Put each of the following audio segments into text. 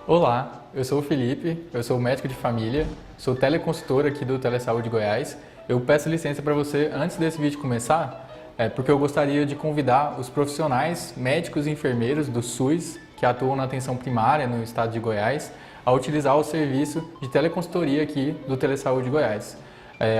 Olá, eu sou o Felipe, eu sou médico de família, sou teleconsultor aqui do Telesaúde Goiás. Eu peço licença para você antes desse vídeo começar, porque eu gostaria de convidar os profissionais médicos e enfermeiros do SUS que atuam na atenção primária no estado de Goiás a utilizar o serviço de teleconsultoria aqui do Telesaúde Goiás.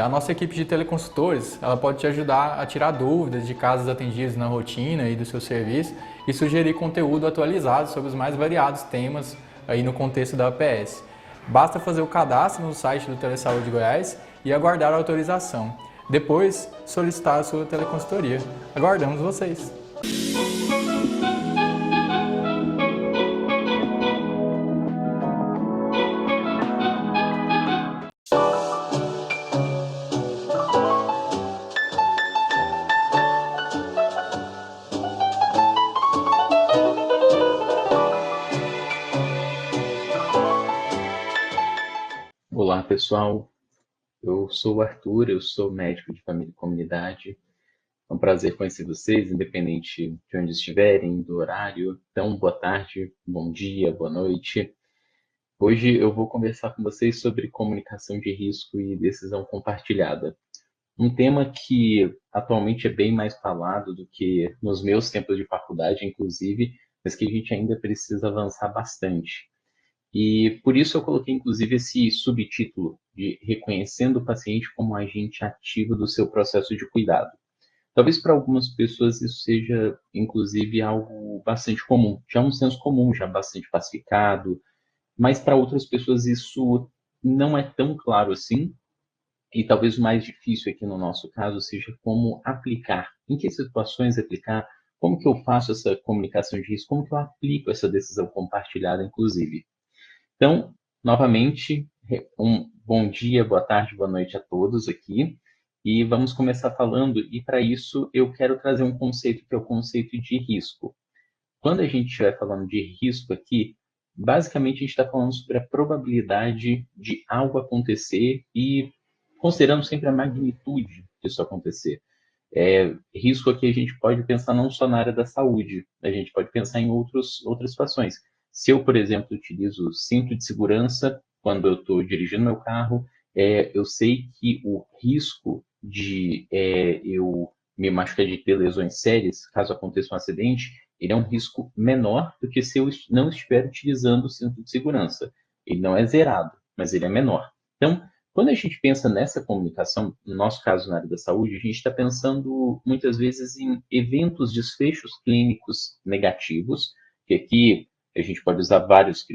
A nossa equipe de teleconsultores ela pode te ajudar a tirar dúvidas de casos atendidos na rotina e do seu serviço e sugerir conteúdo atualizado sobre os mais variados temas aí no contexto da APS. Basta fazer o cadastro no site do Telesaúde Goiás e aguardar a autorização. Depois, solicitar a sua teleconsultoria. Aguardamos vocês! Olá, pessoal. Eu sou o Arthur, eu sou médico de família e comunidade. É um prazer conhecer vocês, independente de onde estiverem, do horário. Então, boa tarde, bom dia, boa noite. Hoje eu vou conversar com vocês sobre comunicação de risco e decisão compartilhada. Um tema que atualmente é bem mais falado do que nos meus tempos de faculdade, inclusive, mas que a gente ainda precisa avançar bastante. E por isso eu coloquei, inclusive, esse subtítulo de Reconhecendo o paciente como agente ativo do seu processo de cuidado. Talvez para algumas pessoas isso seja, inclusive, algo bastante comum, já um senso comum, já bastante pacificado, mas para outras pessoas isso não é tão claro assim, e talvez o mais difícil aqui no nosso caso seja como aplicar, em que situações aplicar, como que eu faço essa comunicação de risco, como que eu aplico essa decisão compartilhada, inclusive. Então, novamente, um bom dia, boa tarde, boa noite a todos aqui. E vamos começar falando, e para isso eu quero trazer um conceito que é o conceito de risco. Quando a gente estiver falando de risco aqui, basicamente a gente está falando sobre a probabilidade de algo acontecer e considerando sempre a magnitude disso acontecer. Risco aqui a gente pode pensar não só na área da saúde, a gente pode pensar em outras situações. Se eu, por exemplo, utilizo cinto de segurança quando eu estou dirigindo meu carro, eu sei que o risco de eu me machucar, de ter lesões sérias, caso aconteça um acidente, ele é um risco menor do que se eu não estiver utilizando o cinto de segurança. Ele não é zerado, mas ele é menor. Então, quando a gente pensa nessa comunicação, no nosso caso na área da saúde, a gente está pensando muitas vezes em eventos, desfechos clínicos negativos, que aqui a gente pode usar vários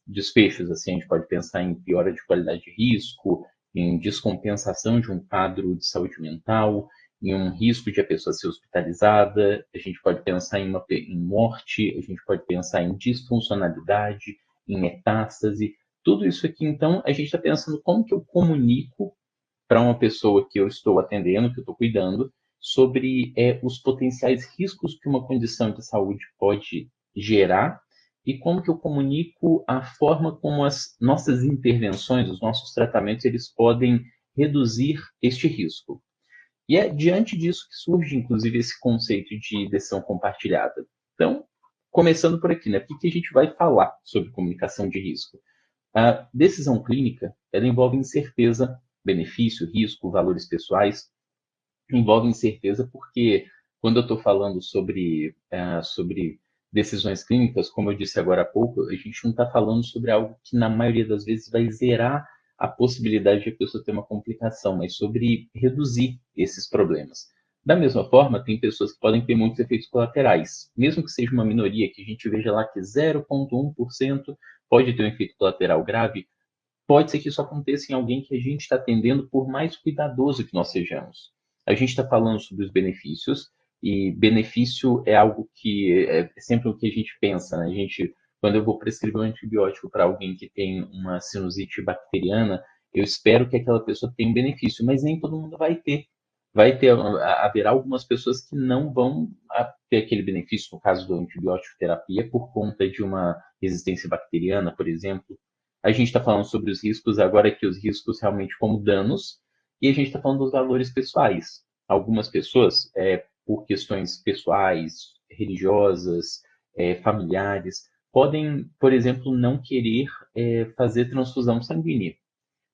desfechos, assim, a gente pode pensar em piora de qualidade de risco, em descompensação de um quadro de saúde mental, em um risco de a pessoa ser hospitalizada, a gente pode pensar em morte, a gente pode pensar em disfuncionalidade, em metástase. Tudo isso aqui, então, a gente está pensando como que eu comunico para uma pessoa que eu estou atendendo, que eu estou cuidando, sobre os potenciais riscos que uma condição de saúde pode gerar e como que eu comunico a forma como as nossas intervenções, os nossos tratamentos, eles podem reduzir este risco. E é diante disso que surge, inclusive, esse conceito de decisão compartilhada. Então, começando por aqui, né? Por que a gente vai falar sobre comunicação de risco? A decisão clínica, ela envolve incerteza, benefício, risco, valores pessoais, envolve incerteza porque quando eu estou falando sobre decisões clínicas, como eu disse agora há pouco, a gente não está falando sobre algo que na maioria das vezes vai zerar a possibilidade de a pessoa ter uma complicação, mas sobre reduzir esses problemas. Da mesma forma, tem pessoas que podem ter muitos efeitos colaterais, mesmo que seja uma minoria, que a gente veja lá que 0,1% pode ter um efeito colateral grave, pode ser que isso aconteça em alguém que a gente está atendendo, por mais cuidadoso que nós sejamos. A gente está falando sobre os benefícios, e benefício é algo que é sempre o que a gente pensa, né? Quando eu vou prescrever um antibiótico para alguém que tem uma sinusite bacteriana, eu espero que aquela pessoa tenha um benefício, mas nem todo mundo vai ter. Haverá algumas pessoas que não vão ter aquele benefício, no caso do antibiótico terapia, por conta de uma resistência bacteriana, por exemplo. A gente está falando sobre os riscos agora, que os riscos realmente como danos, e a gente está falando dos valores pessoais. Algumas pessoas, por questões pessoais, religiosas, familiares, podem, por exemplo, não querer fazer transfusão sanguínea.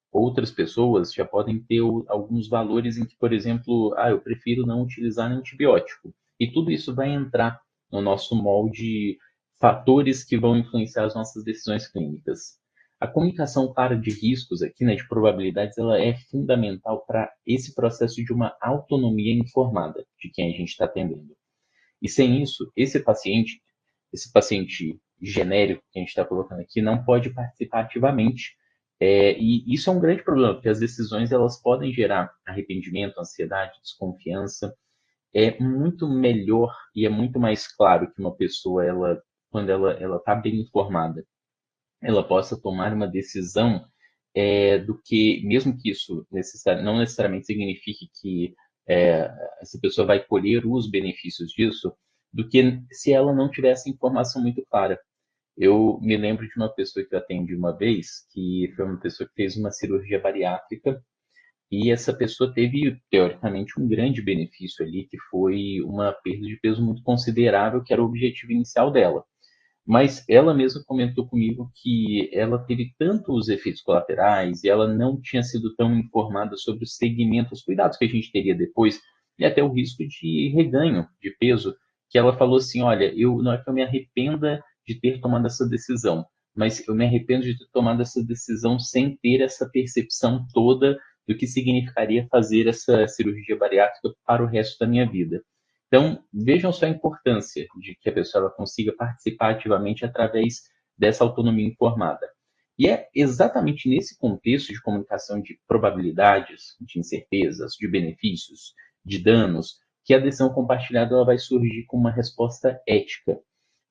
Outras pessoas já podem ter alguns valores em que, por exemplo, eu prefiro não utilizar antibiótico. E tudo isso vai entrar no nosso molde fatores que vão influenciar as nossas decisões clínicas. A comunicação clara de riscos aqui, né, de probabilidades, ela é fundamental para esse processo de uma autonomia informada de quem a gente está atendendo. E sem isso, esse paciente genérico que a gente está colocando aqui, não pode participar ativamente. E isso é um grande problema, porque as decisões elas podem gerar arrependimento, ansiedade, desconfiança. É muito melhor e é muito mais claro que uma pessoa, quando ela está bem informada, ela possa tomar uma decisão do que, mesmo que isso não necessariamente signifique que essa pessoa vai colher os benefícios disso, do que se ela não tiver essa informação muito clara. Eu me lembro de uma pessoa que eu atendi uma vez, que foi uma pessoa que fez uma cirurgia bariátrica, e essa pessoa teve, teoricamente, um grande benefício ali, que foi uma perda de peso muito considerável, que era o objetivo inicial dela. Mas ela mesma comentou comigo que ela teve tanto os efeitos colaterais e ela não tinha sido tão informada sobre os segmentos, os cuidados que a gente teria depois e até o risco de reganho de peso, que ela falou assim, olha, não é que eu me arrependa de ter tomado essa decisão, mas eu me arrependo de ter tomado essa decisão sem ter essa percepção toda do que significaria fazer essa cirurgia bariátrica para o resto da minha vida. Então, vejam só a importância de que a pessoa ela consiga participar ativamente através dessa autonomia informada. E é exatamente nesse contexto de comunicação de probabilidades, de incertezas, de benefícios, de danos, que a decisão compartilhada ela vai surgir com uma resposta ética.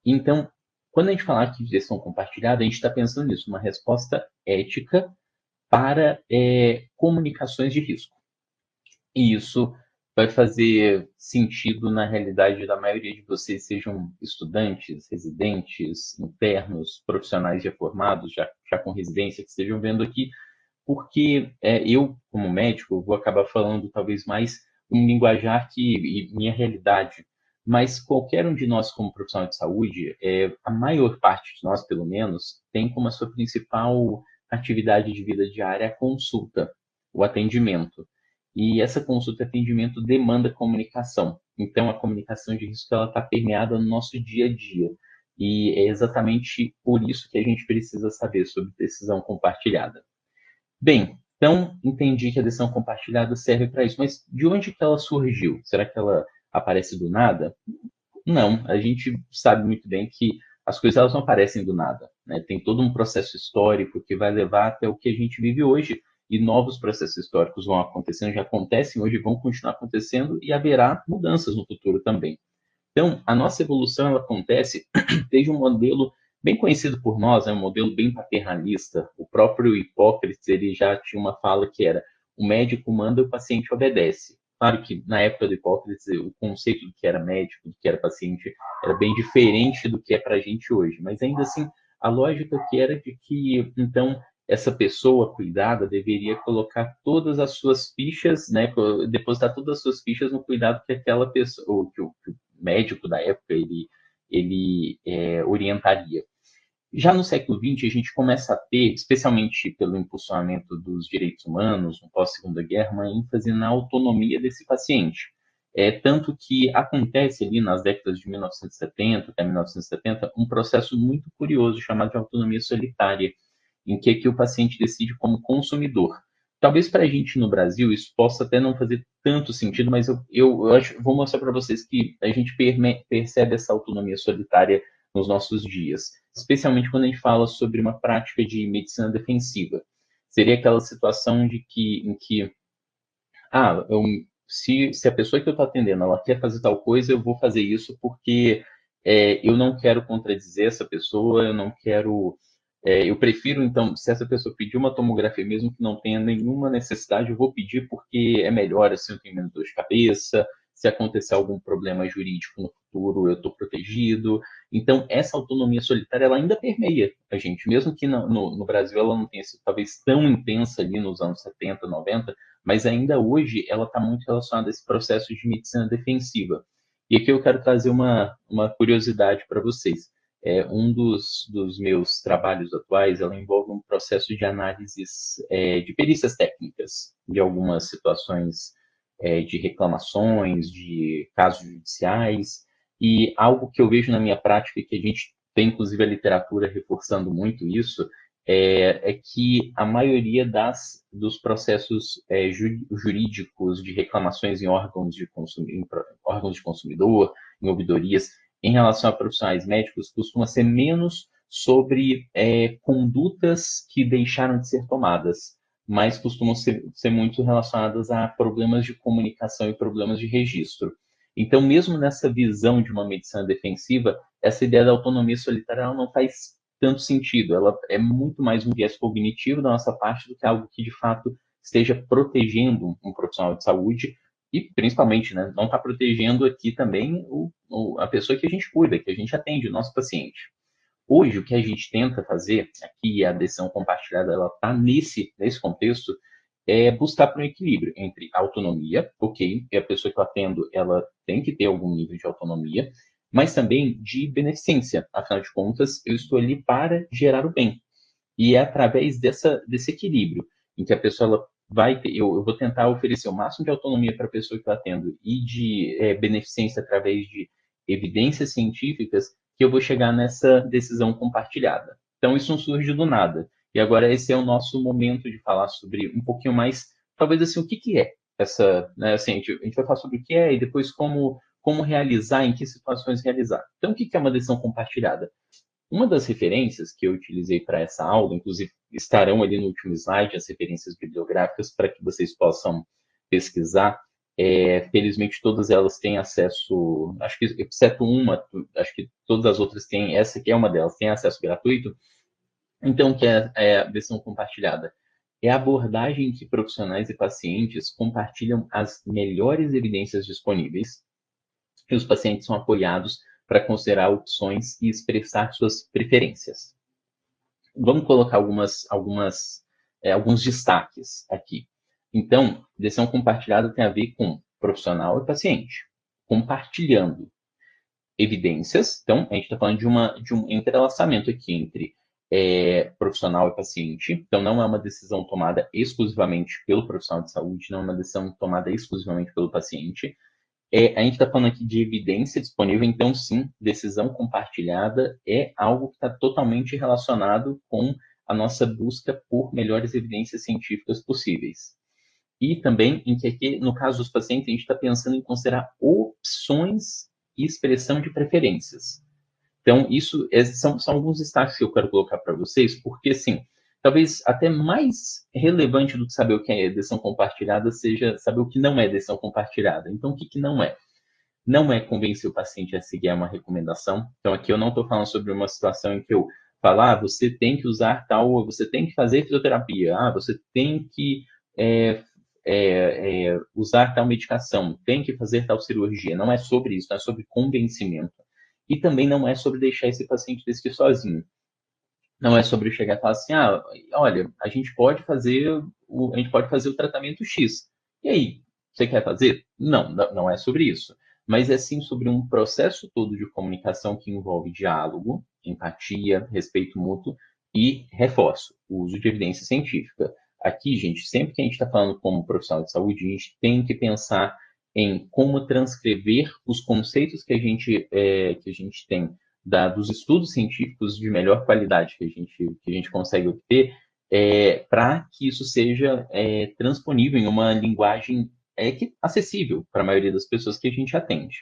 Então, quando a gente falar aqui de decisão compartilhada, a gente está pensando nisso, uma resposta ética para comunicações de risco. E isso vai fazer sentido na realidade da maioria de vocês, sejam estudantes, residentes, internos, profissionais já formados, já com residência, que estejam vendo aqui, porque eu, como médico, vou acabar falando talvez mais um linguajar e minha realidade, mas qualquer um de nós, como profissional de saúde, a maior parte de nós, pelo menos, tem como a sua principal atividade de vida diária a consulta, o atendimento. E essa consulta e atendimento demanda comunicação. Então, a comunicação de risco ela está permeada no nosso dia a dia. E é exatamente por isso que a gente precisa saber sobre decisão compartilhada. Bem, então entendi que a decisão compartilhada serve para isso, mas de onde que ela surgiu? Será que ela aparece do nada? Não, a gente sabe muito bem que as coisas elas não aparecem do nada, né? Tem todo um processo histórico que vai levar até o que a gente vive hoje e novos processos históricos vão acontecendo, já acontecem hoje, vão continuar acontecendo e haverá mudanças no futuro também. Então, a nossa evolução ela acontece desde um modelo bem conhecido por nós, um modelo bem paternalista. O próprio Hipócrates ele já tinha uma fala que era: o médico manda, o paciente obedece. Claro que na época do Hipócrates o conceito do que era médico, do que era paciente, era bem diferente do que é para a gente hoje. Mas ainda assim, a lógica que era de que então essa pessoa cuidada deveria colocar todas as suas fichas, né, depositar todas as suas fichas no cuidado que aquela pessoa, ou que o médico da época ele orientaria. Já no século XX, a gente começa a ter, especialmente pelo impulsionamento dos direitos humanos, no pós-Segunda Guerra, uma ênfase na autonomia desse paciente. Tanto que acontece ali nas décadas de 1970 até 1970 um processo muito curioso chamado de autonomia solitária, em que aqui o paciente decide como consumidor. Talvez para a gente no Brasil isso possa até não fazer tanto sentido, mas eu vou mostrar para vocês que a gente percebe essa autonomia solitária nos nossos dias, especialmente quando a gente fala sobre uma prática de medicina defensiva. Seria aquela situação em que se a pessoa que eu estou atendendo ela quer fazer tal coisa, eu vou fazer isso porque eu não quero contradizer essa pessoa, eu não quero. Eu prefiro, então, se essa pessoa pedir uma tomografia, mesmo que não tenha nenhuma necessidade, eu vou pedir porque é melhor, assim, eu tenho menos dor de cabeça, se acontecer algum problema jurídico no futuro, eu estou protegido. Então, essa autonomia solitária, ela ainda permeia a gente, mesmo que no Brasil ela não tenha sido talvez tão intensa ali nos anos 70, 90, mas ainda hoje ela está muito relacionada a esse processo de medicina defensiva. E aqui eu quero trazer uma curiosidade para vocês. Um dos meus trabalhos atuais, ela envolve um processo de análises de perícias técnicas de algumas situações de reclamações, de casos judiciais, e algo que eu vejo na minha prática, e que a gente tem inclusive a literatura reforçando muito isso, é que a maioria dos processos jurídicos de reclamações em órgãos de consumidor, em ouvidorias, em relação a profissionais médicos, costuma ser menos sobre condutas que deixaram de ser tomadas, mas costumam ser muito relacionadas a problemas de comunicação e problemas de registro. Então, mesmo nessa visão de uma medicina defensiva, essa ideia da autonomia solitária ela não faz tanto sentido. Ela é muito mais um viés cognitivo da nossa parte do que algo que, de fato, esteja protegendo um profissional de saúde e, principalmente, né, não está protegendo aqui também a pessoa que a gente cuida, que a gente atende, o nosso paciente. Hoje, o que a gente tenta fazer, aqui a decisão compartilhada, ela está nesse contexto, é buscar por um equilíbrio entre autonomia, ok, e a pessoa que eu atendo, ela tem que ter algum nível de autonomia, mas também de beneficência. Afinal de contas, eu estou ali para gerar o bem. E é através desse equilíbrio, em que a pessoa ela vai ter, eu vou tentar oferecer o máximo de autonomia para a pessoa que eu atendo e de beneficência através de evidências científicas, que eu vou chegar nessa decisão compartilhada. Então, isso não surge do nada. E agora esse é o nosso momento de falar sobre um pouquinho mais, talvez assim, o que, que é essa, né, assim, a gente vai falar sobre o que é e depois como realizar, em que situações realizar. Então, o que, que é uma decisão compartilhada? Uma das referências que eu utilizei para essa aula, inclusive estarão ali no último slide as referências bibliográficas para que vocês possam pesquisar. Felizmente todas elas têm acesso, acho que exceto uma, acho que todas as outras têm, essa aqui é uma delas, tem acesso gratuito. Então, o que é a versão compartilhada? É a abordagem em que profissionais e pacientes compartilham as melhores evidências disponíveis e os pacientes são apoiados para considerar opções e expressar suas preferências. Vamos colocar alguns destaques aqui. Então, decisão compartilhada tem a ver com profissional e paciente, compartilhando evidências. Então, a gente está falando de um entrelaçamento aqui entre profissional e paciente. Então, não é uma decisão tomada exclusivamente pelo profissional de saúde, não é uma decisão tomada exclusivamente pelo paciente. A gente está falando aqui de evidência disponível, então sim, decisão compartilhada é algo que está totalmente relacionado com a nossa busca por melhores evidências científicas possíveis. E também em que aqui, no caso dos pacientes, a gente está pensando em considerar opções e expressão de preferências. Então, isso são alguns destaques que eu quero colocar para vocês, porque, assim, talvez até mais relevante do que saber o que é decisão compartilhada seja saber o que não é decisão compartilhada. Então, o que, que não é? Não é convencer o paciente a seguir uma recomendação. Então, aqui eu não estou falando sobre uma situação em que eu falo, você tem que usar tal, você tem que fazer fisioterapia, você tem que usar tal medicação, tem que fazer tal cirurgia. Não é sobre isso, não é sobre convencimento. E também não é sobre deixar esse paciente decidir sozinho. Não é sobre chegar e falar assim, olha, a gente pode fazer o tratamento X. E aí, você quer fazer? Não é sobre isso. Mas é sim sobre um processo todo de comunicação que envolve diálogo, empatia, respeito mútuo e, reforço, o uso de evidência científica. Aqui, gente, sempre que a gente está falando como profissional de saúde, a gente tem que pensar em como transcrever os conceitos que a gente tem dos estudos científicos de melhor qualidade que a gente consegue obter, para que isso seja transponível em uma linguagem acessível para a maioria das pessoas que a gente atende.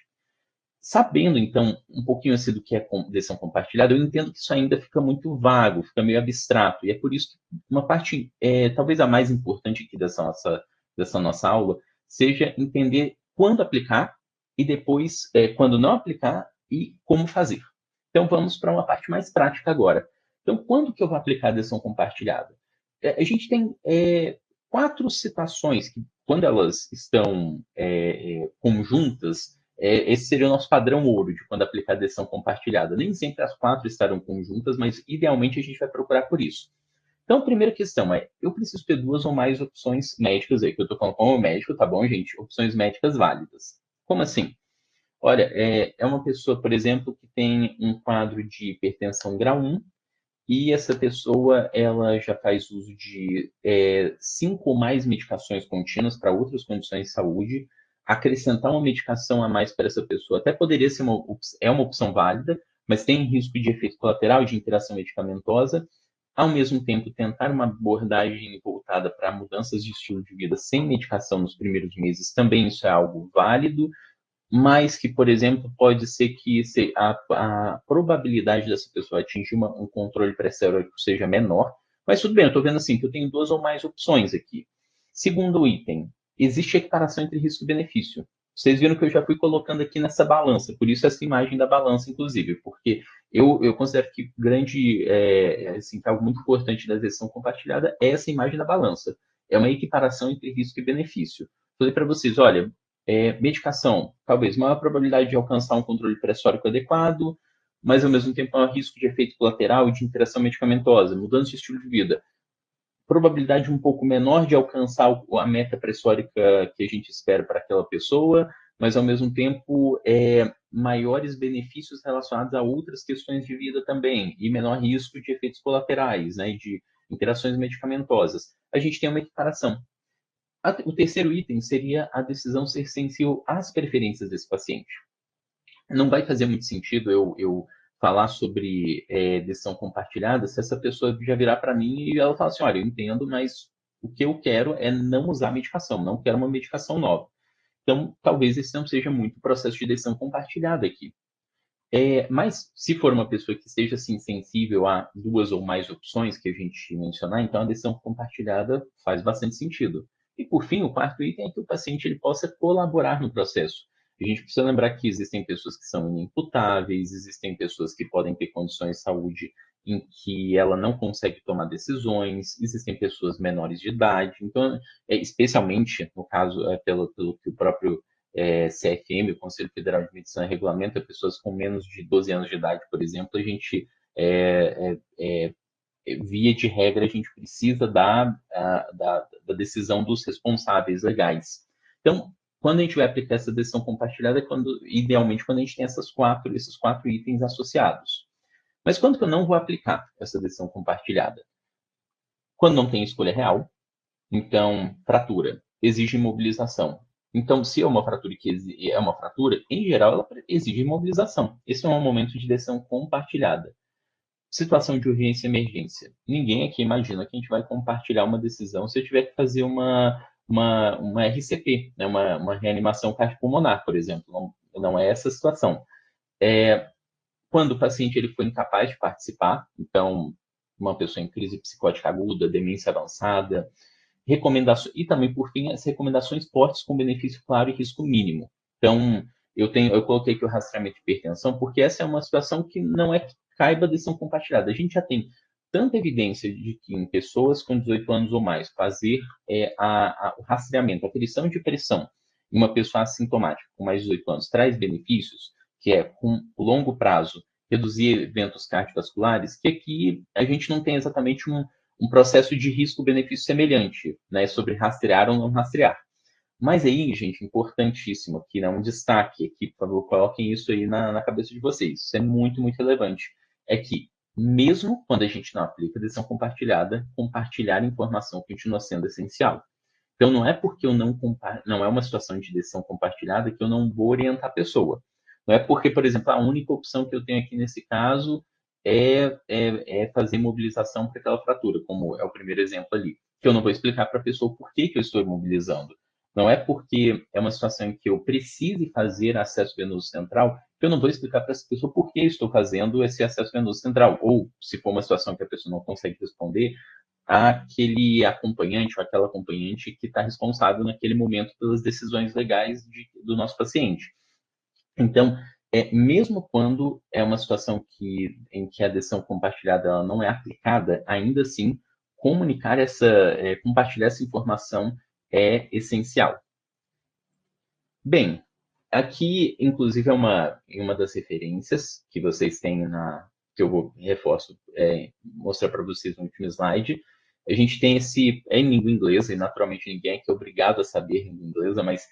Sabendo, então, um pouquinho assim do que é decisão compartilhada, eu entendo que isso ainda fica muito vago, fica meio abstrato, e é por isso que uma parte, talvez a mais importante aqui dessa nossa aula, seja entender quando aplicar e depois, quando não aplicar e como fazer. Então, vamos para uma parte mais prática agora. Então, quando que eu vou aplicar a decisão compartilhada? A gente tem 4 situações que, quando elas estão conjuntas, esse seria o nosso padrão ouro de quando aplicar a decisão compartilhada. Nem sempre as 4 estarão conjuntas, mas idealmente a gente vai procurar por isso. Então, a primeira questão é, eu preciso ter 2 ou mais opções médicas aí, que eu estou falando como médico, tá bom, gente? Opções médicas válidas. Como assim? Olha, é uma pessoa, por exemplo, que tem um quadro de hipertensão grau 1 e essa pessoa ela já faz uso de 5 ou mais medicações contínuas para outras condições de saúde. Acrescentar uma medicação a mais para essa pessoa até poderia ser uma opção válida, mas tem risco de efeito colateral, de interação medicamentosa. Ao mesmo tempo, tentar uma abordagem voltada para mudanças de estilo de vida sem medicação nos primeiros meses, também isso é algo válido, mas que, por exemplo, pode ser que a probabilidade dessa pessoa atingir um controle pré-cirúrgico seja menor. Mas tudo bem, eu estou vendo assim que eu tenho duas ou mais opções aqui. Segundo item, existe equiparação entre risco e benefício. Vocês viram que eu já fui colocando aqui nessa balança, por isso essa imagem da balança, inclusive, porque eu considero que grande, assim, que algo muito importante da gestão compartilhada é essa imagem da balança. É uma equiparação entre risco e benefício. Falei para vocês, olha, medicação, talvez maior probabilidade de alcançar um controle pressórico adequado, mas ao mesmo tempo maior risco de efeito colateral e de interação medicamentosa, mudança de estilo de vida. Probabilidade um pouco menor de alcançar a meta pressórica que a gente espera para aquela pessoa, mas ao mesmo tempo maiores benefícios relacionados a outras questões de vida também, e menor risco de efeitos colaterais, né, de interações medicamentosas. A gente tem uma equiparação. O terceiro item seria a decisão ser sensível às preferências desse paciente. Não vai fazer muito sentido eu falar sobre decisão compartilhada se essa pessoa já virar para mim e ela falar assim, olha, eu entendo, mas o que eu quero é não usar medicação, não quero uma medicação nova. Então, talvez esse não seja muito o processo de decisão compartilhada aqui. Mas, se for uma pessoa que esteja assim, sensível a duas ou mais opções que a gente mencionar, então a decisão compartilhada faz bastante sentido. E, por fim, o quarto item é que o paciente ele possa colaborar no processo. A gente precisa lembrar que existem pessoas que são inimputáveis, existem pessoas que podem ter condições de saúde em que ela não consegue tomar decisões, existem pessoas menores de idade. Então, especialmente, no caso, pelo que o próprio CFM, o Conselho Federal de Medicina, regulamenta pessoas com menos de 12 anos de idade, por exemplo, a gente, via de regra, a gente precisa da decisão dos responsáveis legais. Então, quando a gente vai aplicar essa decisão compartilhada, idealmente, quando a gente tem esses quatro itens associados. Mas quando que eu não vou aplicar essa decisão compartilhada? Quando não tem escolha real, então, fratura exige imobilização. Então, se é uma fratura que é uma fratura, em geral, ela exige imobilização. Esse é um momento de decisão compartilhada. Situação de urgência e emergência. Ninguém aqui imagina que a gente vai compartilhar uma decisão se eu tiver que fazer uma RCP, né? uma reanimação cardiopulmonar, por exemplo. Não é essa a situação. Quando o paciente ele foi incapaz de participar, então, uma pessoa em crise psicótica aguda, demência avançada, recomendações e também por fim as recomendações fortes com benefício claro e risco mínimo. Então eu coloquei aqui o rastreamento de hipertensão porque essa é uma situação que não é que caiba decisão compartilhada. A gente já tem tanta evidência de que em pessoas com 18 anos ou mais fazer o rastreamento, a aferição de pressão em uma pessoa assintomática com mais de 18 anos traz benefícios, que é com longo prazo reduzir eventos cardiovasculares, que aqui a gente não tem exatamente um processo de risco-benefício semelhante, né, sobre rastrear ou não rastrear. Mas aí, gente, importantíssimo aqui, né, um destaque aqui, por favor, coloquem isso aí na cabeça de vocês. Isso é muito, muito relevante. É que, mesmo quando a gente não aplica a decisão compartilhada, compartilhar informação continua sendo essencial. Então, não é porque eu não é uma situação de decisão compartilhada que eu não vou orientar a pessoa. Não é porque, por exemplo, a única opção que eu tenho aqui nesse caso é fazer mobilização para aquela fratura, como é o primeiro exemplo ali, que eu não vou explicar para a pessoa por que eu estou imobilizando. Não é porque é uma situação em que eu precise fazer acesso venoso central que eu não vou explicar para essa pessoa por que eu estou fazendo esse acesso venoso central. Ou, se for uma situação que a pessoa não consegue responder, aquele acompanhante ou aquela acompanhante que está responsável naquele momento pelas decisões legais do nosso paciente. Então, mesmo quando é uma situação em que a decisão compartilhada ela não é aplicada, ainda assim, compartilhar essa informação é essencial. Bem, aqui, inclusive, uma das referências que vocês têm que eu reforço, mostrar para vocês no último slide. A gente tem em língua inglesa, e naturalmente ninguém aqui é obrigado a saber língua inglesa, mas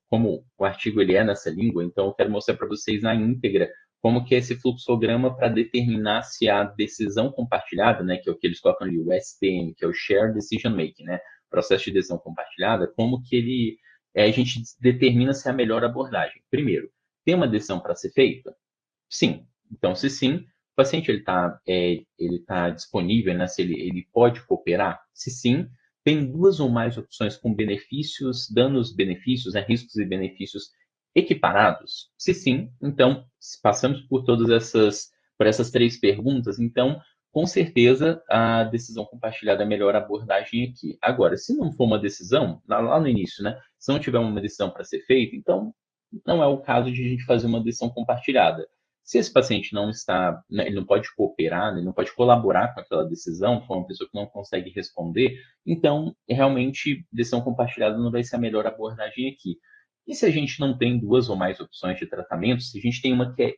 como o artigo ele é nessa língua, então eu quero mostrar para vocês na íntegra como que é esse fluxograma para determinar se a decisão compartilhada, né, que é o que eles colocam ali, o SDM, que é o Shared Decision Making, né, processo de decisão compartilhada, como que a gente determina se é a melhor abordagem. Primeiro, tem uma decisão para ser feita? Sim. Então, se sim, o paciente ele tá disponível, né? Se ele pode cooperar? Se sim, tem duas ou mais opções com benefícios, danos, benefícios, né? Riscos e benefícios equiparados? Se sim, então, se passamos por essas três perguntas, então, com certeza, a decisão compartilhada é a melhor abordagem aqui. Agora, se não for uma decisão, lá no início, né? Se não tiver uma decisão para ser feita, então, não é o caso de a gente fazer uma decisão compartilhada. Se esse paciente não está, né, ele não pode cooperar, ele não pode colaborar com aquela decisão, for uma pessoa que não consegue responder, então realmente decisão compartilhada não vai ser a melhor abordagem aqui. E se a gente não tem duas ou mais opções de tratamento, se a gente tem uma que é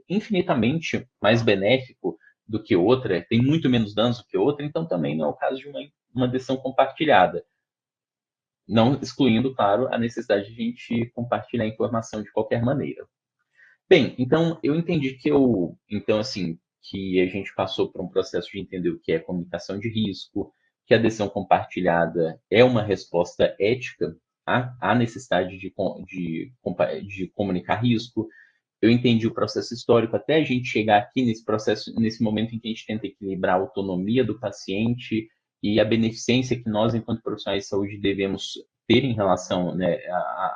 infinitamente mais benéfico do que outra, tem muito menos danos do que outra, então também não é o caso de uma decisão compartilhada. Não excluindo, claro, a necessidade de a gente compartilhar informação de qualquer maneira. Bem, então eu entendi então assim, que a gente passou por um processo de entender o que é comunicação de risco, que a decisão compartilhada é uma resposta ética à necessidade de comunicar risco. Eu entendi o processo histórico até a gente chegar aqui nesse processo, nesse momento em que a gente tenta equilibrar a autonomia do paciente e a beneficência que nós, enquanto profissionais de saúde, devemos ter em relação, né,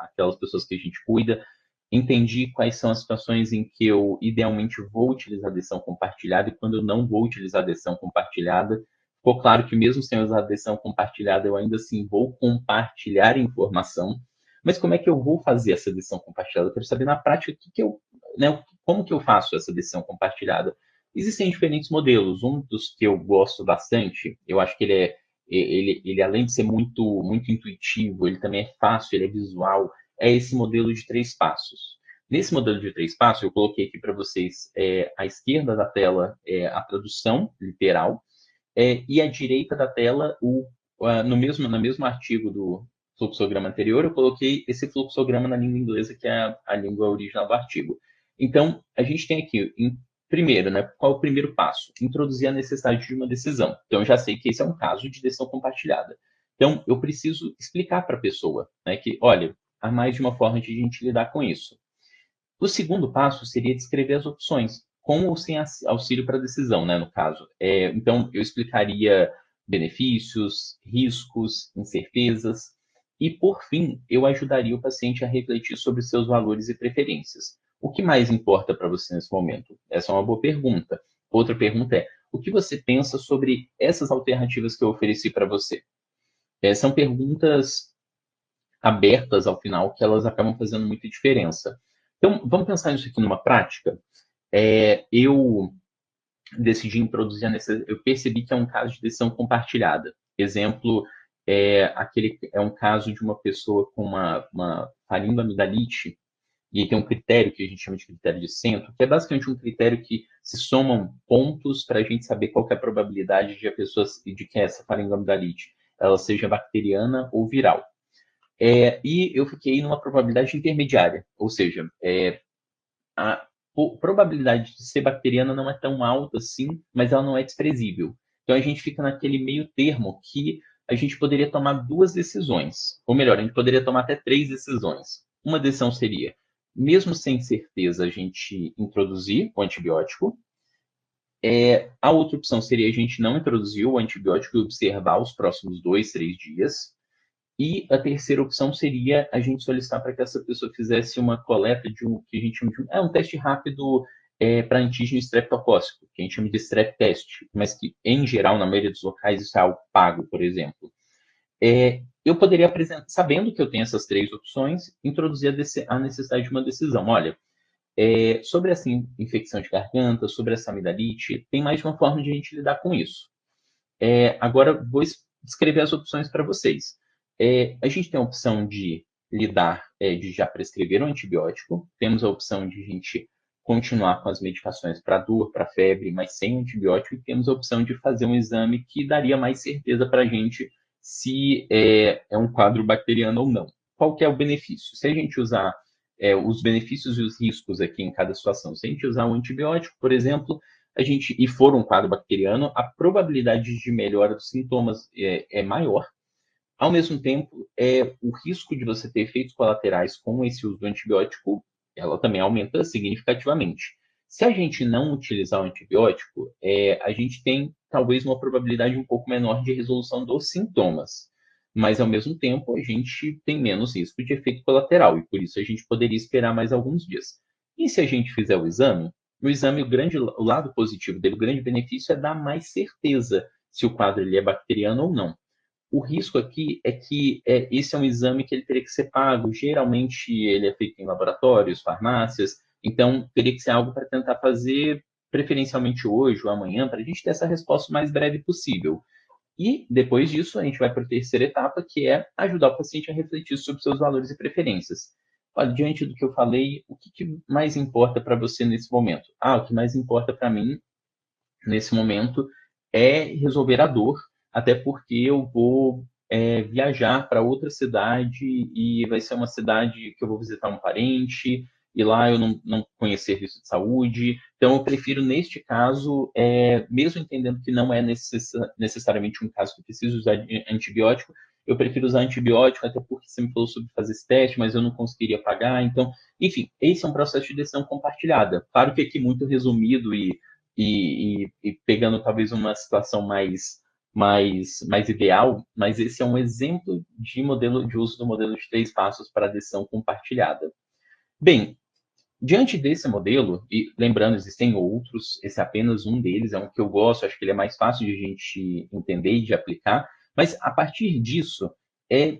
àquelas pessoas que a gente cuida. Entendi quais são as situações em que eu idealmente vou utilizar a decisão compartilhada e quando eu não vou utilizar a decisão compartilhada. Ficou claro que mesmo sem usar a decisão compartilhada, eu ainda assim vou compartilhar informação. Mas como é que eu vou fazer essa decisão compartilhada? Eu quero saber na prática como que eu faço essa decisão compartilhada. Existem diferentes modelos. Um dos que eu gosto bastante, eu acho que ele além de ser muito intuitivo, ele também é fácil, ele é visual, é esse modelo de três passos. Nesse modelo de três passos, eu coloquei aqui para vocês à esquerda da tela a tradução literal e à direita da tela, no mesmo artigo do fluxograma anterior, eu coloquei esse fluxograma na língua inglesa, que é a língua original do artigo. Então, a gente tem aqui, primeiro, né, qual é o primeiro passo? Introduzir a necessidade de uma decisão. Então, eu já sei que esse é um caso de decisão compartilhada. Então, eu preciso explicar para a pessoa, né, que, olha, há mais de uma forma de a gente lidar com isso. O segundo passo seria descrever as opções, com ou sem auxílio para decisão, né, no caso. Então, eu explicaria benefícios, riscos, incertezas, e, por fim, eu ajudaria o paciente a refletir sobre seus valores e preferências. O que mais importa para você nesse momento? Essa é uma boa pergunta. Outra pergunta é: o que você pensa sobre essas alternativas que eu ofereci para você? São perguntas abertas ao final, que elas acabam fazendo muita diferença. Então, vamos pensar nisso aqui numa prática. Eu decidi introduzir eu percebi que é um caso de decisão compartilhada. Exemplo, é um caso de uma pessoa com uma faringoamidalite, e aí tem um critério que a gente chama de critério de centro, que é basicamente um critério que se somam pontos para a gente saber qual é a probabilidade de que essa faringoamidalite ela seja bacteriana ou viral. E eu fiquei numa probabilidade intermediária, ou seja, a probabilidade de ser bacteriana não é tão alta assim, mas ela não é desprezível. Então a gente fica naquele meio termo que a gente poderia tomar duas decisões, ou melhor, a gente poderia tomar até três decisões. Uma decisão seria, mesmo sem certeza, a gente introduzir o antibiótico. A outra opção seria a gente não introduzir o antibiótico e observar os próximos 2, 3 dias. E a terceira opção seria a gente solicitar para que essa pessoa fizesse uma coleta de um que a gente chama de um teste rápido para antígeno estreptocócico, que a gente chama de strep test, mas que, em geral, na maioria dos locais, isso é algo pago, por exemplo. Eu poderia apresentar, sabendo que eu tenho essas três opções, introduzir a necessidade de uma decisão. Olha, sobre essa infecção de garganta, sobre essa amidalite, tem mais de uma forma de a gente lidar com isso. Agora, vou descrever as opções para vocês. A gente tem a opção de de já prescrever um antibiótico, temos a opção de a gente continuar com as medicações para dor, para febre, mas sem antibiótico, e temos a opção de fazer um exame que daria mais certeza para a gente se é um quadro bacteriano ou não. qual que é o benefício? Se a gente usar os benefícios e os riscos aqui em cada situação, se a gente usar um antibiótico, por exemplo, e for um quadro bacteriano, a probabilidade de melhora dos sintomas é maior. Ao mesmo tempo, o risco de você ter efeitos colaterais com esse uso do antibiótico, ela também aumenta significativamente. Se a gente não utilizar o antibiótico, a gente tem talvez uma probabilidade um pouco menor de resolução dos sintomas, mas ao mesmo tempo a gente tem menos risco de efeito colateral e por isso a gente poderia esperar mais alguns dias. E se a gente fizer o exame, o lado positivo dele, o grande benefício é dar mais certeza se o quadro ele é bacteriano ou não. O risco aqui é que esse é um exame que ele teria que ser pago. Geralmente ele é feito em laboratórios, farmácias, então teria que ser algo para tentar fazer preferencialmente hoje ou amanhã, para a gente ter essa resposta o mais breve possível. E depois disso, a gente vai para a terceira etapa, que é ajudar o paciente a refletir sobre seus valores e preferências. Olha, diante do que eu falei, o que mais importa para você nesse momento? O que mais importa para mim nesse momento é resolver a dor, até porque eu vou viajar para outra cidade e vai ser uma cidade que eu vou visitar um parente e lá eu não conheço serviço de saúde. Então, eu prefiro, neste caso, mesmo entendendo que não é necessariamente um caso que eu preciso usar antibiótico, eu prefiro usar antibiótico, até porque você me falou sobre fazer esse teste, mas eu não conseguiria pagar. Então, enfim, esse é um processo de decisão compartilhada. Claro que aqui muito resumido e pegando talvez uma situação mais ideal, mas esse é um exemplo de uso do modelo de 3 passos para a decisão compartilhada. Bem, diante desse modelo, e lembrando, existem outros, esse é apenas um deles, é um que eu gosto, acho que ele é mais fácil de a gente entender e de aplicar, mas a partir disso,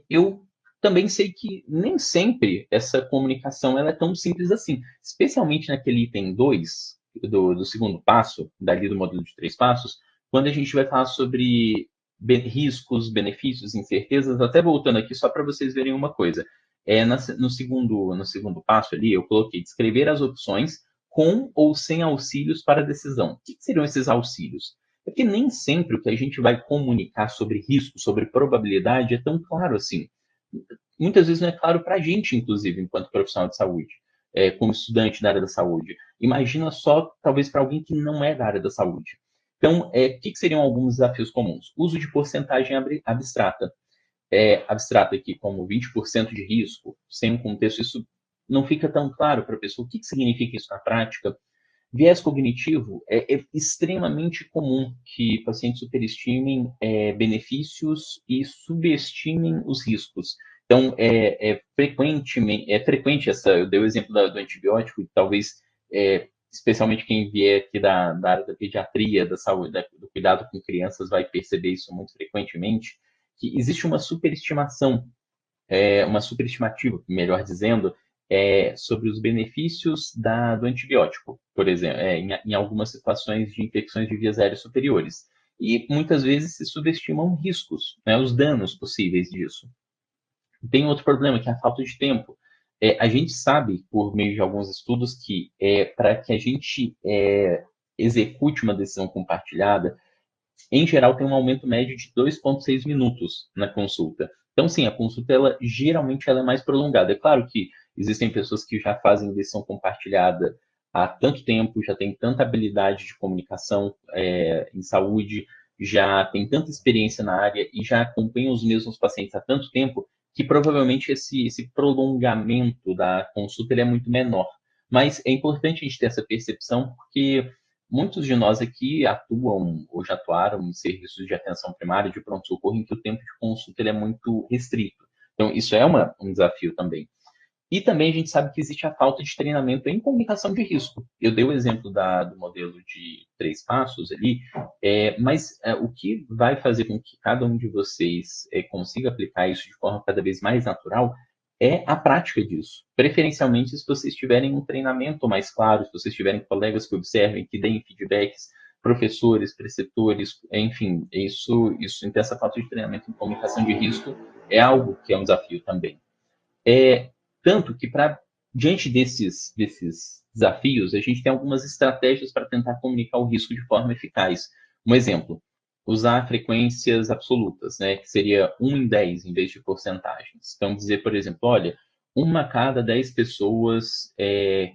eu também sei que nem sempre essa comunicação ela é tão simples assim, especialmente naquele item 2 do segundo passo, dali do modelo de 3 passos, quando a gente vai falar sobre riscos, benefícios, incertezas, até voltando aqui só para vocês verem uma coisa. No segundo passo ali, eu coloquei descrever as opções com ou sem auxílios para a decisão. O que seriam esses auxílios? É que nem sempre o que a gente vai comunicar sobre risco, sobre probabilidade, é tão claro assim. Muitas vezes não é claro para a gente, inclusive, enquanto profissional de saúde, como estudante da área da saúde. Imagina só, talvez, para alguém que não é da área da saúde. Então, o que seriam alguns desafios comuns? Uso de porcentagem abstrata abstrata aqui como 20% de risco, sem um contexto, isso não fica tão claro para a pessoa. O que significa isso na prática? Viés cognitivo é extremamente comum que pacientes superestimem benefícios e subestimem os riscos. Então, é frequente eu dei o exemplo do antibiótico, e talvez, especialmente quem vier aqui da área da pediatria, da saúde, do cuidado com crianças, vai perceber isso muito frequentemente, que existe uma superestimativa, melhor dizendo, sobre os benefícios do antibiótico, por exemplo, em algumas situações de infecções de vias aéreas superiores. E muitas vezes se subestimam riscos, né, os danos possíveis disso. Tem outro problema, que é a falta de tempo. A gente sabe, por meio de alguns estudos, que para que a gente execute uma decisão compartilhada, em geral, tem um aumento médio de 2,6 minutos na consulta. Então, sim, a consulta, geralmente, ela é mais prolongada. É claro que existem pessoas que já fazem decisão compartilhada há tanto tempo, já têm tanta habilidade de comunicação em saúde, já têm tanta experiência na área e já acompanham os mesmos pacientes há tanto tempo, que provavelmente esse prolongamento da consulta ele é muito menor. Mas é importante a gente ter essa percepção, porque muitos de nós aqui atuam ou já atuaram em serviços de atenção primária, de pronto-socorro, em que o tempo de consulta ele é muito restrito. Então, isso é um desafio também. E também a gente sabe que existe a falta de treinamento em comunicação de risco. Eu dei o exemplo do modelo de 3 passos ali, mas o que vai fazer com que cada um de vocês consiga aplicar isso de forma cada vez mais natural é a prática disso. Preferencialmente, se vocês tiverem um treinamento mais claro, se vocês tiverem colegas que observem, que deem feedbacks, professores, preceptores, enfim, então essa falta de treinamento em comunicação de risco é algo que é um desafio também. Tanto que, diante desses desafios, a gente tem algumas estratégias para tentar comunicar o risco de forma eficaz. Um exemplo, usar frequências absolutas, né, que seria 1 em 10 em vez de porcentagens. Então, dizer, por exemplo, olha, uma a cada 10 pessoas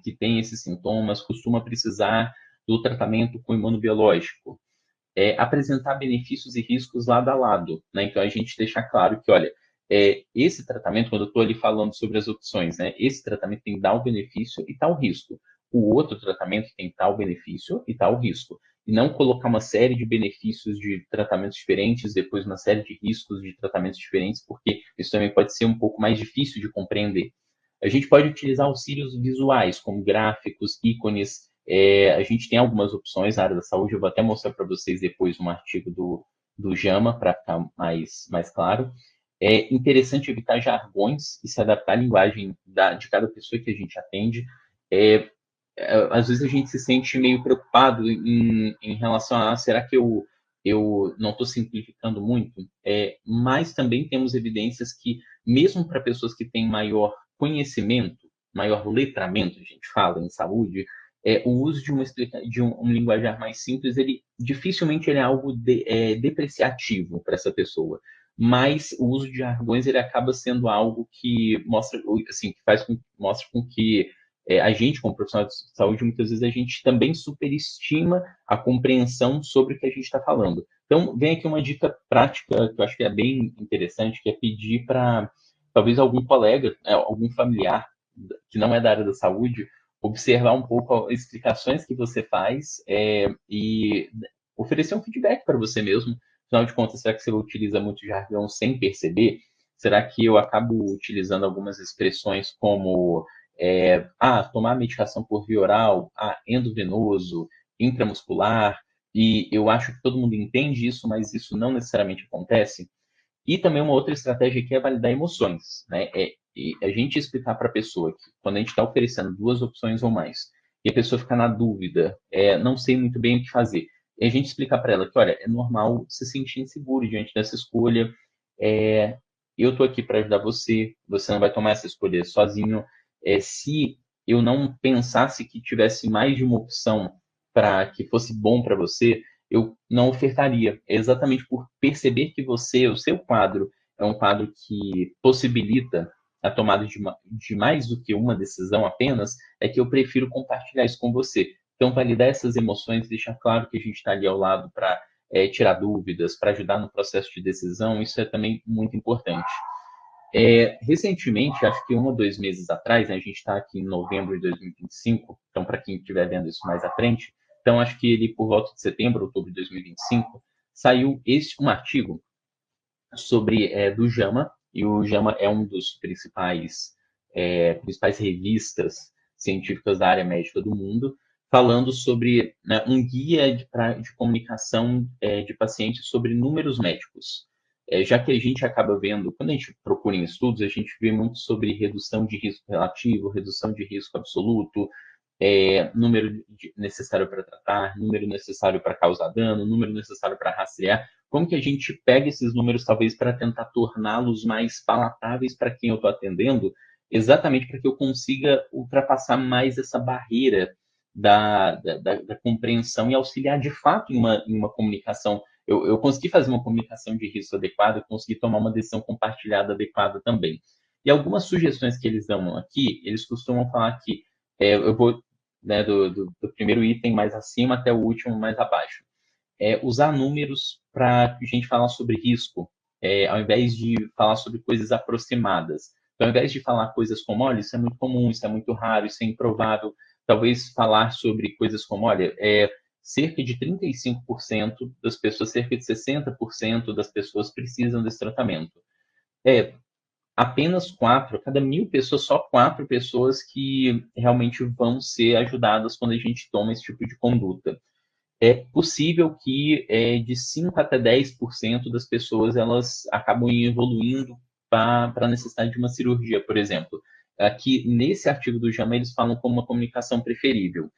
que têm esses sintomas costuma precisar do tratamento com imunobiológico. Apresentar benefícios e riscos lado a lado, né? Então, a gente deixar claro que, olha, esse tratamento, quando eu estou ali falando sobre as opções, né? Esse tratamento tem tal benefício e tal risco. O outro tratamento tem tal benefício e tal risco. E não colocar uma série de benefícios de tratamentos diferentes, depois uma série de riscos de tratamentos diferentes, porque isso também pode ser um pouco mais difícil de compreender. A gente pode utilizar auxílios visuais, como gráficos, ícones. A gente tem algumas opções na área da saúde, eu vou até mostrar para vocês depois um artigo do JAMA, para ficar mais claro. É interessante evitar jargões e se adaptar à linguagem de cada pessoa que a gente atende. É, Às vezes a gente se sente meio preocupado em relação a será que eu não estou simplificando muito? Mas também temos evidências que, mesmo para pessoas que têm maior conhecimento, maior letramento, a gente fala em saúde, o uso de um linguajar mais simples, ele dificilmente ele é algo depreciativo para essa pessoa. Mas o uso de jargões ele acaba sendo algo que mostra, assim, mostra com que a gente, como profissional de saúde, muitas vezes a gente também superestima a compreensão sobre o que a gente está falando. Então, vem aqui uma dica prática que eu acho que é bem interessante, que é pedir para talvez algum colega, algum familiar que não é da área da saúde, observar um pouco as explicações que você faz e oferecer um feedback para você mesmo. Afinal de contas, será que você utiliza muito jargão sem perceber? Será que eu acabo utilizando algumas expressões como tomar medicação por via oral, endovenoso, intramuscular, e eu acho que todo mundo entende isso, mas isso não necessariamente acontece. E também uma outra estratégia aqui é validar emoções, né? E a gente explicar para a pessoa que quando a gente está oferecendo duas opções ou mais, e a pessoa fica na dúvida, não sei muito bem o que fazer, e a gente explicar para ela que, olha, é normal se sentir inseguro diante dessa escolha, eu estou aqui para ajudar você, você não vai tomar essa escolha sozinho. Se eu não pensasse que tivesse mais de uma opção para que fosse bom para você, eu não ofertaria. É exatamente por perceber que você, o seu quadro, é um quadro que possibilita a tomada de mais do que uma decisão apenas, é que eu prefiro compartilhar isso com você. Então, validar essas emoções, deixar claro que a gente está ali ao lado para tirar dúvidas, para ajudar no processo de decisão, isso é também muito importante. Recentemente, acho que 1 ou 2 meses atrás, né, a gente está aqui em novembro de 2025, então para quem estiver vendo isso mais à frente, então acho que ele por volta de setembro, outubro de 2025, saiu um artigo sobre do JAMA, e o JAMA é um dos principais revistas científicas da área médica do mundo, falando sobre, né, um guia de comunicação de pacientes sobre números médicos. Já que a gente acaba vendo, quando a gente procura em estudos, a gente vê muito sobre redução de risco relativo, redução de risco absoluto, número necessário para tratar, número necessário para causar dano, número necessário para rastrear. Como que a gente pega esses números, talvez, para tentar torná-los mais palatáveis para quem eu estou atendendo, exatamente para que eu consiga ultrapassar mais essa barreira da compreensão e auxiliar de fato em uma comunicação. Eu consegui fazer uma comunicação de risco adequada, consegui tomar uma decisão compartilhada adequada também. E algumas sugestões que eles dão aqui, eles costumam falar que eu vou, né, do primeiro item mais acima até o último mais abaixo. Usar números para a gente falar sobre risco, ao invés de falar sobre coisas aproximadas. Então, ao invés de falar coisas como, olha, isso é muito comum, isso é muito raro, isso é improvável, talvez falar sobre coisas como, olha, cerca de 35% das pessoas, cerca de 60% das pessoas precisam desse tratamento. Apenas 4, cada 1.000 pessoas, só 4 pessoas que realmente vão ser ajudadas quando a gente toma esse tipo de conduta. É possível que de 5 até 10% das pessoas elas acabam evoluindo para a necessidade de uma cirurgia, por exemplo. Aqui, nesse artigo do JAMA, eles falam como uma comunicação preferível.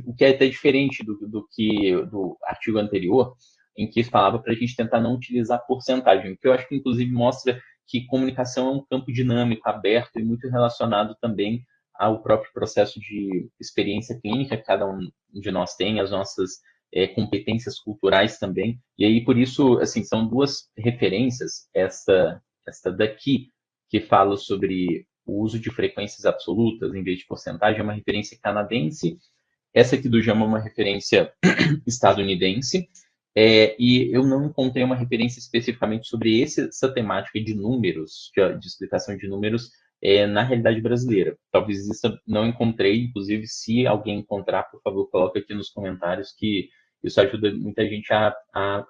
O que é até diferente do artigo anterior, em que falava para a gente tentar não utilizar porcentagem, o que eu acho que, inclusive, mostra que comunicação é um campo dinâmico, aberto e muito relacionado também ao próprio processo de experiência clínica que cada um de nós tem, as nossas competências culturais também. E aí, por isso, assim, são duas referências, essa daqui, que fala sobre o uso de frequências absolutas em vez de porcentagem, é uma referência canadense. Essa aqui do JAMA é uma referência estadunidense. E eu não encontrei uma referência especificamente sobre essa temática de números, de explicação de números, na realidade brasileira. Talvez isso eu não encontrei, inclusive, se alguém encontrar, por favor, coloque aqui nos comentários, que isso ajuda muita gente a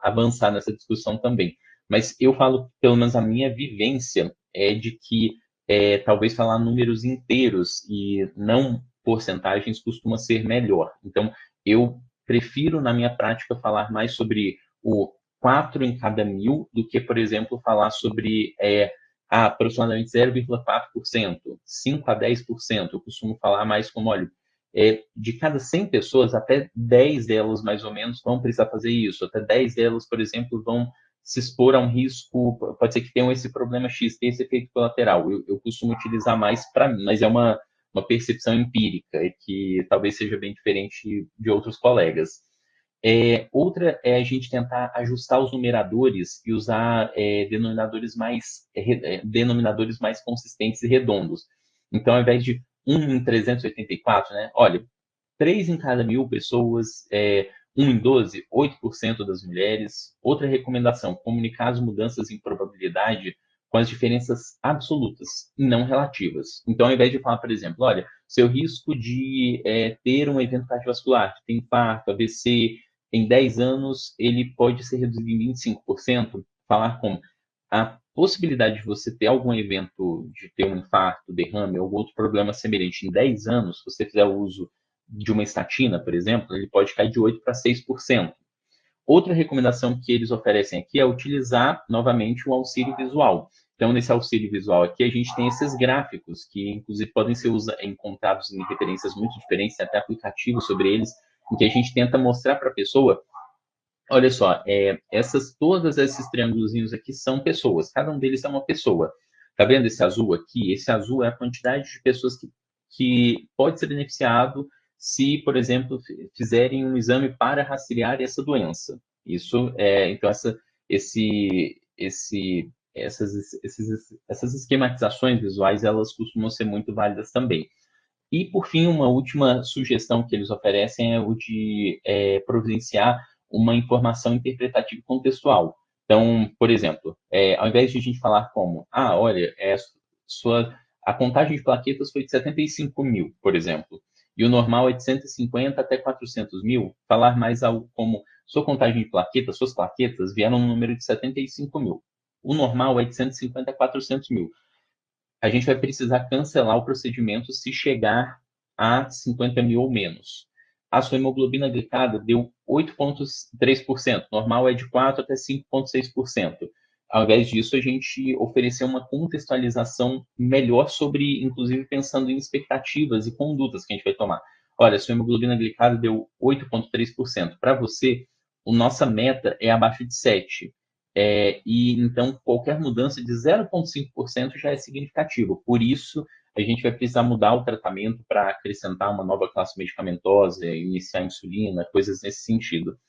avançar nessa discussão também. Mas eu falo, pelo menos a minha vivência, é de que talvez falar números inteiros e não porcentagens costuma ser melhor. Então, eu prefiro, na minha prática, falar mais sobre o 4 em cada mil do que, por exemplo, falar sobre aproximadamente 0,4%, 5 a 10%. Eu costumo falar mais como, olha, de cada 100 pessoas, até 10 delas, mais ou menos, vão precisar fazer isso. Até 10 delas, por exemplo, vão se expor a um risco, pode ser que tenham esse problema X, tem esse efeito colateral. Eu costumo utilizar mais para mim, mas é uma percepção empírica e que talvez seja bem diferente de outros colegas. Outra é a gente tentar ajustar os numeradores e usar denominadores mais consistentes e redondos. Então, ao invés de 1 em 384, né? Olha, 3 em cada 1.000 pessoas, 1 em 12, 8% das mulheres. Outra recomendação, comunicar as mudanças em probabilidade com as diferenças absolutas e não relativas. Então, ao invés de falar, por exemplo, olha, seu risco de ter um evento cardiovascular, de ter infarto, AVC, em 10 anos, ele pode ser reduzido em 25%, falar como a possibilidade de você ter algum evento, de ter um infarto, derrame ou outro problema semelhante em 10 anos, se você fizer o uso de uma estatina, por exemplo, ele pode cair de 8% para 6%. Outra recomendação que eles oferecem aqui é utilizar novamente o auxílio visual. Então, nesse auxílio visual aqui, a gente tem esses gráficos, que inclusive podem ser encontrados em referências muito diferentes, tem até aplicativos sobre eles, em que a gente tenta mostrar para a pessoa, olha só, todos esses triângulozinhos aqui são pessoas, cada um deles é uma pessoa. Tá vendo esse azul aqui? Esse azul é a quantidade de pessoas que pode ser beneficiado se, por exemplo, fizerem um exame para rastrear essa doença. Isso então essas esquematizações visuais, elas costumam ser muito válidas também. E, por fim, uma última sugestão que eles oferecem é o de providenciar uma informação interpretativa e contextual. Então, por exemplo, ao invés de a gente falar como, olha, a contagem de plaquetas foi de 75 mil, por exemplo, e o normal é de 150 até 400 mil, falar mais algo como, sua contagem de plaquetas, suas plaquetas vieram no número de 75 mil. O normal é de 150 a 400 mil. A gente vai precisar cancelar o procedimento se chegar a 50 mil ou menos. A sua hemoglobina glicada deu 8,3%, normal é de 4 até 5,6%. Ao invés disso, a gente ofereceu uma contextualização melhor sobre, inclusive, pensando em expectativas e condutas que a gente vai tomar. Olha, sua hemoglobina glicada deu 8,3%. Para você, a nossa meta é abaixo de 7%. E então qualquer mudança de 0,5% já é significativo. Por isso, a gente vai precisar mudar o tratamento para acrescentar uma nova classe medicamentosa, iniciar insulina, coisas nesse sentido.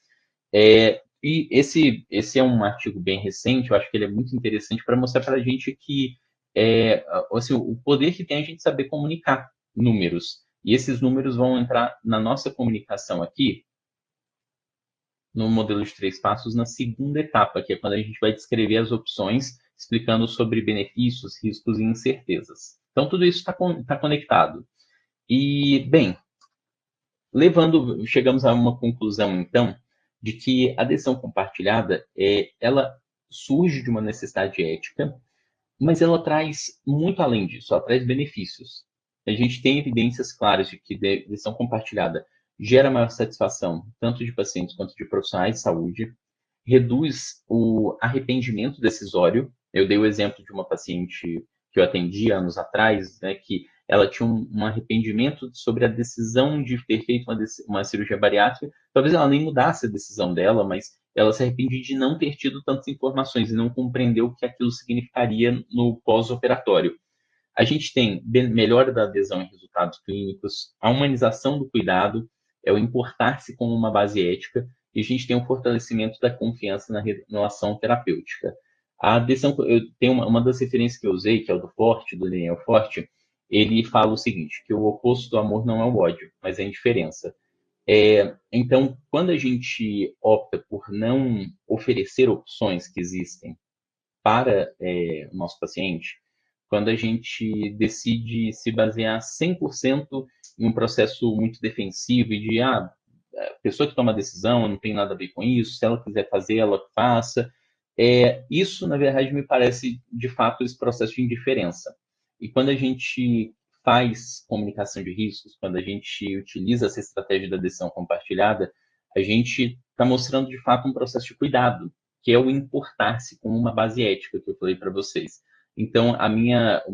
E esse é um artigo bem recente, eu acho que ele é muito interessante para mostrar para a gente que assim, o poder que tem a gente saber comunicar números. E esses números vão entrar na nossa comunicação aqui, no modelo de 3 passos, na segunda etapa, que é quando a gente vai descrever as opções, explicando sobre benefícios, riscos e incertezas. Então, tudo isso está conectado. E, bem, chegamos a uma conclusão, então, de que a decisão compartilhada, ela surge de uma necessidade ética, mas ela traz muito além disso, ela traz benefícios. A gente tem evidências claras de que decisão compartilhada gera maior satisfação, tanto de pacientes quanto de profissionais de saúde, reduz o arrependimento decisório. Eu dei o exemplo de uma paciente que eu atendi anos atrás, né, que ela tinha um arrependimento sobre a decisão de ter feito uma cirurgia bariátrica. Talvez ela nem mudasse a decisão dela, mas ela se arrepende de não ter tido tantas informações e não compreendeu o que aquilo significaria no pós-operatório. A gente tem melhora da adesão em resultados clínicos, a humanização do cuidado, é o importar-se como uma base ética, e a gente tem um fortalecimento da confiança na relação terapêutica. A decisão, eu tenho uma das referências que eu usei, que é o do Forte, do Daniel Forte, ele fala o seguinte, que o oposto do amor não é o ódio, mas é a indiferença. Então, quando a gente opta por não oferecer opções que existem para o nosso paciente, quando a gente decide se basear 100% em um processo muito defensivo e de, a pessoa que toma a decisão não tem nada a ver com isso, se ela quiser fazer, ela faça. Isso, na verdade, me parece, de fato, esse processo de indiferença. E quando a gente faz comunicação de riscos, quando a gente utiliza essa estratégia da decisão compartilhada, a gente está mostrando, de fato, um processo de cuidado, que é o importar-se como uma base ética que eu falei para vocês. Então, o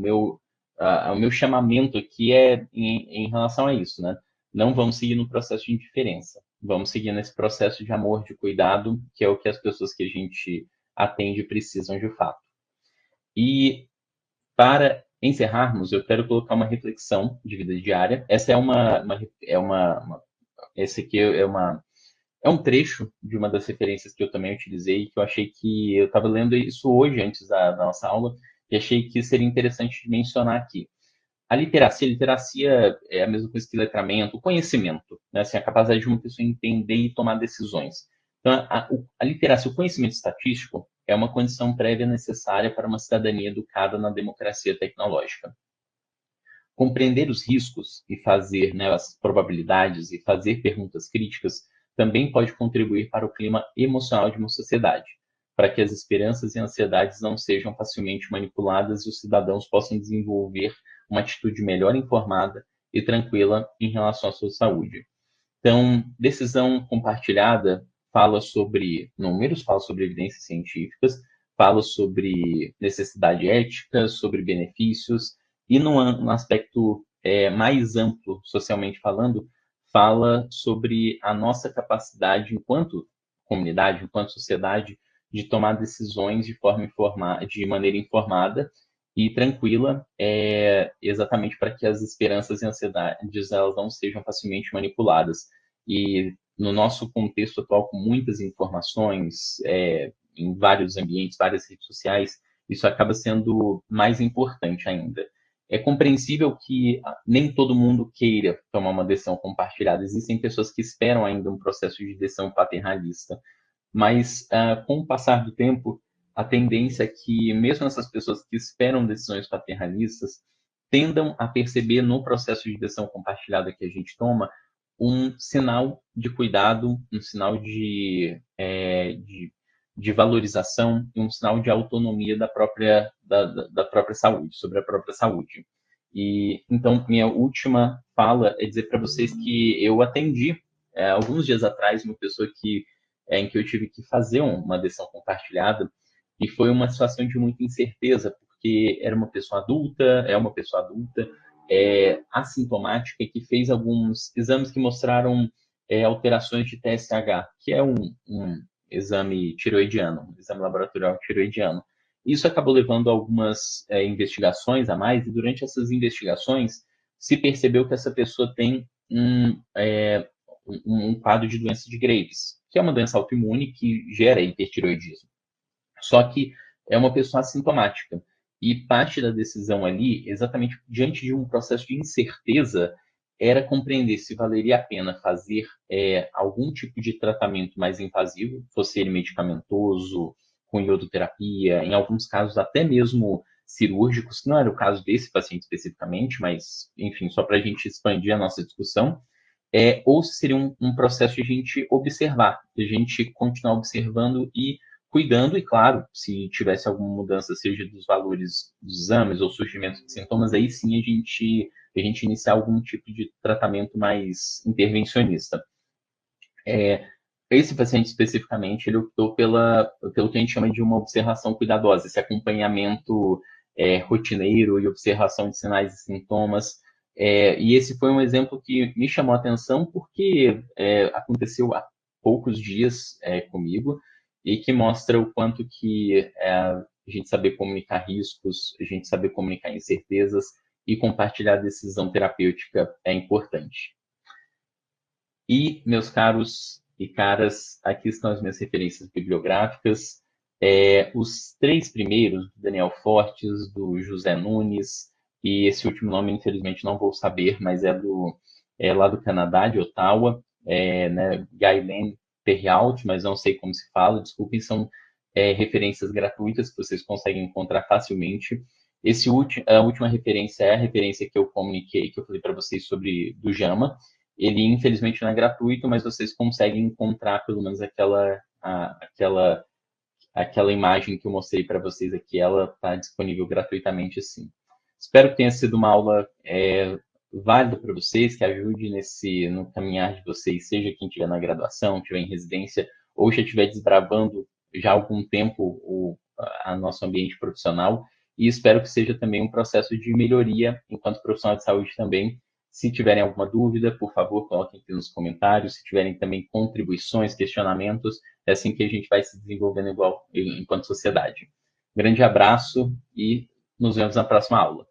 meu chamamento aqui é em relação a isso, né? Não vamos seguir no processo de indiferença, vamos seguir nesse processo de amor, de cuidado, que é o que as pessoas que a gente atende precisam de fato. E para encerrarmos, eu quero colocar uma reflexão de vida diária. Essa esse aqui é um trecho de uma das referências que eu também utilizei, que eu achei que eu estava lendo isso hoje, antes da nossa aula, e achei que seria interessante mencionar aqui. A literacia é a mesma coisa que letramento, o conhecimento, né? Assim, a capacidade de uma pessoa entender e tomar decisões. Então, a literacia, o conhecimento estatístico, é uma condição prévia necessária para uma cidadania educada na democracia tecnológica. Compreender os riscos e fazer, né, as probabilidades e fazer perguntas críticas também pode contribuir para o clima emocional de uma sociedade, para que as esperanças e ansiedades não sejam facilmente manipuladas e os cidadãos possam desenvolver uma atitude melhor informada e tranquila em relação à sua saúde. Então, decisão compartilhada fala sobre números, fala sobre evidências científicas, fala sobre necessidade ética, sobre benefícios, e no aspecto mais amplo, socialmente falando, fala sobre a nossa capacidade enquanto comunidade, enquanto sociedade, de tomar decisões de maneira informada e tranquila, exatamente para que as esperanças e ansiedades elas não sejam facilmente manipuladas. E no nosso contexto atual, com muitas informações, em vários ambientes, várias redes sociais, isso acaba sendo mais importante ainda. É compreensível que nem todo mundo queira tomar uma decisão compartilhada. Existem pessoas que esperam ainda um processo de decisão paternalista. Mas, com o passar do tempo, a tendência é que, mesmo essas pessoas que esperam decisões paternalistas, tendam a perceber no processo de decisão compartilhada que a gente toma um sinal de cuidado, um sinal de valorização e um sinal de autonomia da própria saúde, sobre a própria saúde. E então, minha última fala é dizer para vocês que eu atendi, alguns dias atrás, uma pessoa em que eu tive que fazer uma decisão compartilhada, e foi uma situação de muita incerteza, porque era uma pessoa adulta, é uma pessoa adulta, assintomática, que fez alguns exames que mostraram alterações de TSH, que é um exame tiroidiano, um exame laboratorial tiroidiano. Isso acabou levando a algumas investigações a mais, e durante essas investigações se percebeu que essa pessoa tem um quadro de doença de Graves, que é uma doença autoimune que gera hipertiroidismo. Só que é uma pessoa assintomática. E parte da decisão ali, exatamente diante de um processo de incerteza, era compreender se valeria a pena fazer algum tipo de tratamento mais invasivo, fosse ele medicamentoso, com iodoterapia, em alguns casos até mesmo cirúrgicos, que não era o caso desse paciente especificamente, mas, enfim, só para a gente expandir a nossa discussão, ou se seria um processo de a gente observar, de a gente continuar observando e cuidando, e claro, se tivesse alguma mudança, seja dos valores dos exames ou surgimento de sintomas, aí sim a gente iniciar algum tipo de tratamento mais intervencionista. Esse paciente especificamente, ele optou pelo que a gente chama de uma observação cuidadosa, esse acompanhamento rotineiro e observação de sinais e sintomas. E esse foi um exemplo que me chamou a atenção porque aconteceu há poucos dias comigo e que mostra o quanto que a gente saber comunicar riscos, a gente saber comunicar incertezas e compartilhar a decisão terapêutica é importante. E, meus caros, e caras, aqui estão as minhas referências bibliográficas. Os 3 primeiros, do Daniel Fortes, do José Nunes, e esse último nome, infelizmente, não vou saber, mas é lá do Canadá, de Ottawa, né, Guylaine Perrialt, mas não sei como se fala, desculpem, são referências gratuitas que vocês conseguem encontrar facilmente. A última referência é a referência que eu comuniquei, que eu falei para vocês sobre do Jama. Ele, infelizmente, não é gratuito, mas vocês conseguem encontrar pelo menos aquela imagem que eu mostrei para vocês aqui, ela está disponível gratuitamente, sim. Espero que tenha sido uma aula válida para vocês, que ajude no caminhar de vocês, seja quem estiver na graduação, estiver em residência, ou já estiver desbravando já há algum tempo a nosso ambiente profissional, e espero que seja também um processo de melhoria enquanto profissional de saúde também. Se tiverem alguma dúvida, por favor, coloquem aqui nos comentários. Se tiverem também contribuições, questionamentos, é assim que a gente vai se desenvolvendo enquanto sociedade. Grande abraço e nos vemos na próxima aula.